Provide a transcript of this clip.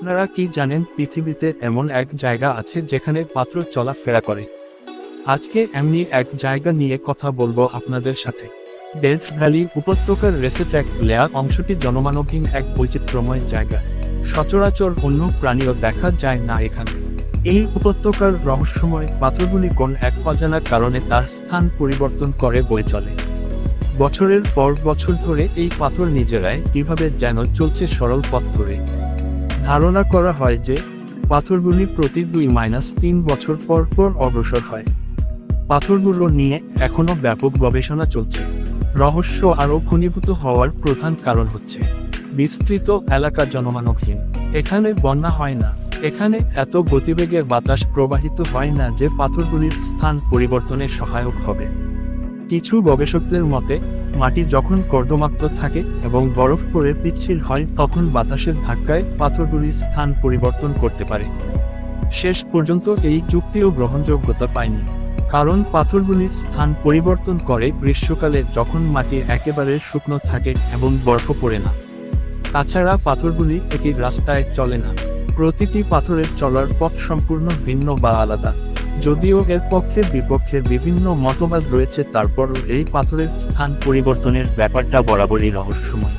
আপনারা কি জানেন পৃথিবীতে এমন এক জায়গা আছে যেখানে পাথর চলাফেরা করে? আজকে এমনি এক জায়গা নিয়ে কথা বলবো আপনাদের সাথে। ডেথ ভ্যালি উপত্যকার রেসেট্র্যাক লেয়ার অংশটি জনমানবহীন এক বৈচিত্র্যময় জায়গা। সচরাচর অন্য প্রাণীও দেখা যায় না এখানে। এই উপত্যকার রহস্যময় পাথরগুলি কোন এক অজানা কারণে তার স্থান পরিবর্তন করে বয়ে চলে। বছরের পর বছর ধরে এই পাথর নিজেরাই কিভাবে যেন চলছে সরল পথ ধরে। ধারণা করা হয় যে পাথরগুলি প্রতি 2-3 বছর পর পর অগ্রসর হয়। পাথরগুলো নিয়ে এখনো ব্যাপক গবেষণা চলছে। রহস্য আরও ঘনীভূত হওয়ার প্রধান কারণ হচ্ছে বিস্তৃত এলাকা জনমানবহীন। এখানে বন্যা হয় না, এখানে এত গতিবেগে বাতাস প্রবাহিত হয় না যে পাথরগুলির স্থান পরিবর্তনে সহায়ক হবে। কিছু গবেষকদের মতে মাটি যখন কর্দমাক্ত থাকে এবং বরফ পড়ে পিচ্ছিল হয় তখন বাতাসের ধাক্কায় পাথরগুলির স্থান পরিবর্তন করতে পারে। শেষ পর্যন্ত এই যুক্তিও গ্রহণযোগ্যতা পায়নি, কারণ পাথরগুলির স্থান পরিবর্তন করে গ্রীষ্মকালে যখন মাটি একেবারে শুকনো থাকে এবং বরফ পড়ে না। তাছাড়া পাথরগুলি একই রাস্তায় চলে না, প্রতিটি পাথরের চলার পথ সম্পূর্ণ ভিন্ন বা আলাদা। যদিও এর পক্ষে বিপক্ষের বিভিন্ন মতবাদ রয়েছে, তারপরও এই পাথরের স্থান পরিবর্তনের ব্যাপারটা বরাবরই রহস্যময়।